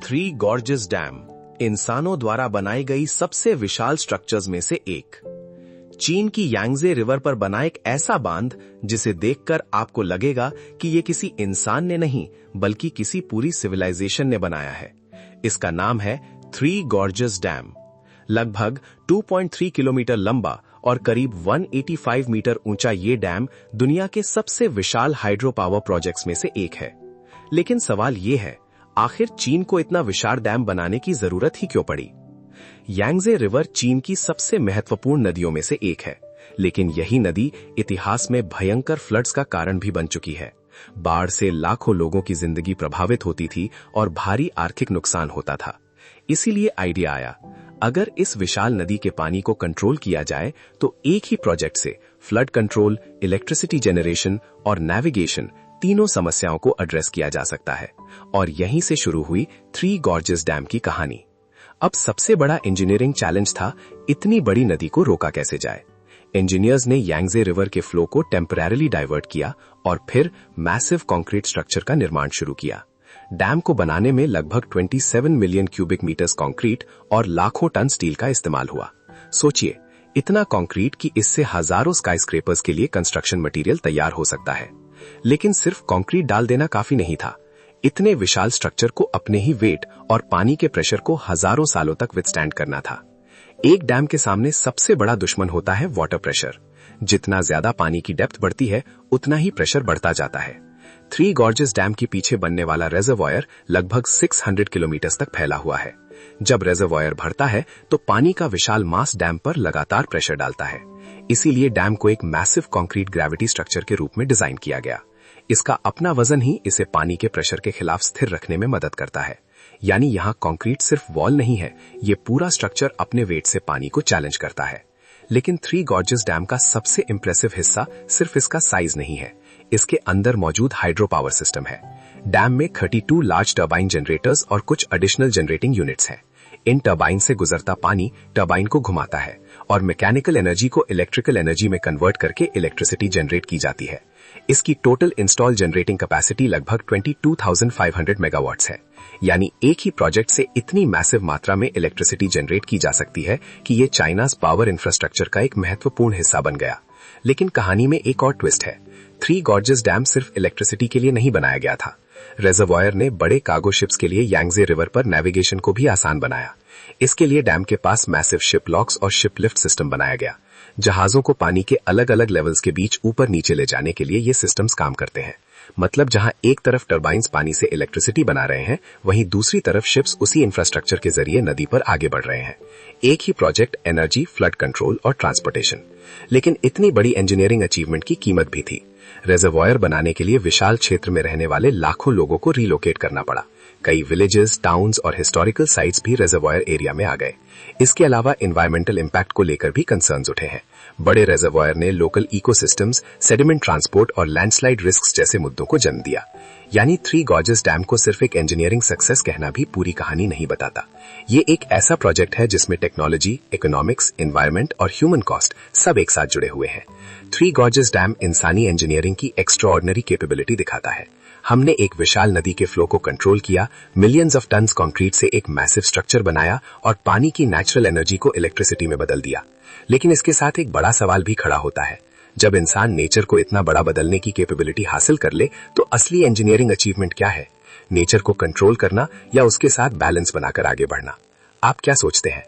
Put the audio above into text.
Three gorges dam इंसानों द्वारा बनाई गई सबसे विशाल स्ट्रक्चर्स में से एक। चीन की यांगजे रिवर पर बना एक ऐसा बांध जिसे देखकर आपको लगेगा कि यह किसी इंसान ने नहीं बल्कि किसी पूरी सिविलाइजेशन ने बनाया है। इसका नाम है थ्री गॉर्जेस डैम। लगभग 2.3 किलोमीटर लंबा और करीब 185 मीटर ऊंचा ये डैम दुनिया के सबसे विशाल हाइड्रो पावर प्रोजेक्ट्स में से एक है। लेकिन सवाल ये है, आखिर चीन को इतना विशाल डैम बनाने की जरूरत ही क्यों पड़ी? यांगजे रिवर चीन की सबसे महत्वपूर्ण नदियों में से एक है, लेकिन यही नदी इतिहास में भयंकर फ्लड्स का कारण भी बन चुकी है। बाढ़ से लाखों लोगों की जिंदगी प्रभावित होती थी और भारी आर्थिक नुकसान होता था। इसीलिए आइडिया आया, अगर इस विशाल नदी के पानी को कंट्रोल किया जाए तो एक ही प्रोजेक्ट से फ्लड कंट्रोल, इलेक्ट्रिसिटी जनरेशन और नेविगेशन तीनों समस्याओं को एड्रेस किया जा सकता है। और यहीं से शुरू हुई थ्री गॉर्जेस डैम की कहानी। अब सबसे बड़ा इंजीनियरिंग चैलेंज था, इतनी बड़ी नदी को रोका कैसे जाए। इंजीनियर्स ने यांगजे रिवर के फ्लो को टेम्परेरीली डाइवर्ट किया और फिर मैसिव कंक्रीट स्ट्रक्चर का निर्माण शुरू किया। डैम को बनाने में लगभग 27 मिलियन क्यूबिक मीटर्स कंक्रीट और लाखों टन स्टील का इस्तेमाल हुआ। सोचिए, इतना कंक्रीट कि इससे हजारों स्काईस्क्रेपर्स के लिए कंस्ट्रक्शन मटेरियल तैयार हो सकता है। लेकिन सिर्फ कंक्रीट डाल देना काफी नहीं था। इतने विशाल स्ट्रक्चर को अपने ही वेट और पानी के प्रेशर को हजारों सालों तक विथस्टैंड करना था। एक डैम के सामने सबसे बड़ा दुश्मन होता है वाटर प्रेशर। जितना ज्यादा पानी की डेप्थ बढ़ती है, उतना ही प्रेशर बढ़ता जाता है। थ्री गॉर्जेस डैम के पीछे बनने वाला रेजर्वॉयर लगभग 600 किलोमीटर तक फैला हुआ है। जब रेजर्वॉयर भरता है तो पानी का विशाल मास डैम पर लगातार प्रेशर डालता है। इसीलिए डैम को एक मैसिव कंक्रीट ग्रेविटी स्ट्रक्चर के रूप में डिजाइन किया गया। इसका अपना वजन ही इसे पानी के प्रेशर के खिलाफ स्थिर रखने में मदद करता है। यानी यहाँ कंक्रीट सिर्फ वॉल नहीं है, ये पूरा स्ट्रक्चर अपने वेट से पानी को चैलेंज करता है। लेकिन थ्री गॉर्जेस डैम का सबसे इंप्रेसिव हिस्सा सिर्फ इसका साइज नहीं है, इसके अंदर मौजूद हाइड्रो पावर सिस्टम है। डैम में 32 लार्ज टर्बाइन जनरेटर्स और कुछ एडिशनल जनरेटिंग यूनिट्स हैं। इन टर्बाइन से गुजरता पानी टर्बाइन को घुमाता है और मैकेनिकल एनर्जी को इलेक्ट्रिकल एनर्जी में कन्वर्ट करके इलेक्ट्रिसिटी जनरेट की जाती है। इसकी टोटल इंस्टॉल जनरेटिंग कैपेसिटी लगभग 22,500 मेगावाट्स है। यानी एक ही प्रोजेक्ट से इतनी मैसिव मात्रा में इलेक्ट्रिसिटी जनरेट की जा सकती है कि ये चाइनाज पावर इंफ्रास्ट्रक्चर का एक महत्वपूर्ण हिस्सा बन गया। लेकिन कहानी में एक और ट्विस्ट है। थ्री गॉर्जेस डैम सिर्फ इलेक्ट्रिसिटी के लिए नहीं बनाया गया था। रेजर्वॉयर ने बड़े कार्गो शिप्स के लिए यांगजे रिवर पर नेविगेशन को भी आसान बनाया। इसके लिए डैम के पास मैसिव शिप लॉक्स और शिप लिफ्ट सिस्टम बनाया गया। जहाजों को पानी के अलग अलग लेवल्स के बीच ऊपर नीचे ले जाने के लिए ये सिस्टम्स काम करते हैं। मतलब जहां एक तरफ टर्बाइंस पानी से इलेक्ट्रिसिटी बना रहे हैं, वहीं दूसरी तरफ शिप्स उसी इंफ्रास्ट्रक्चर के जरिए नदी पर आगे बढ़ रहे हैं। एक ही प्रोजेक्ट, एनर्जी, फ्लड कंट्रोल और ट्रांसपोर्टेशन। लेकिन इतनी बड़ी इंजीनियरिंग अचीवमेंट की कीमत भी थी। रेजर्वॉयर बनाने के लिए विशाल क्षेत्र में रहने वाले लाखों लोगों को रिलोकेट करना पड़ा। कई विलेजेस, टाउन्स और हिस्टोरिकल साइट्स भी रेजर्वॉयर एरिया में आ गए। इसके अलावा एनवायरमेंटल इंपैक्ट को लेकर भी कंसर्न्स उठे हैं। बड़े रेजर्वॉयर ने लोकल इकोसिस्टम्स, सेडिमेंट ट्रांसपोर्ट और लैंडस्लाइड रिस्क्स जैसे मुद्दों को जन्म दिया। यानी थ्री गॉर्जेस डैम को सिर्फ एक इंजीनियरिंग सक्सेस कहना भी पूरी कहानी नहीं बताता। ये एक ऐसा प्रोजेक्ट है जिसमें टेक्नोलॉजी, इकोनॉमिक्स, एनवायरमेंट और ह्यूमन कॉस्ट सब एक साथ जुड़े हुए हैं। थ्री गॉर्जेस डैम इंसानी इंजीनियरिंग की एक्स्ट्राऑर्डिनरी कैपेबिलिटी दिखाता है। हमने एक विशाल नदी के फ्लो को कंट्रोल किया, मिलियंस ऑफ टन्स कंक्रीट से एक मैसिव स्ट्रक्चर बनाया और पानी की नेचुरल एनर्जी को इलेक्ट्रिसिटी में बदल दिया। लेकिन इसके साथ एक बड़ा सवाल भी खड़ा होता है। जब इंसान नेचर को इतना बड़ा बदलने की कैपेबिलिटी हासिल कर ले, तो असली इंजीनियरिंग अचीवमेंट क्या है? नेचर को कंट्रोल करना या उसके साथ बैलेंस बनाकर आगे बढ़ना? आप क्या सोचते हैं?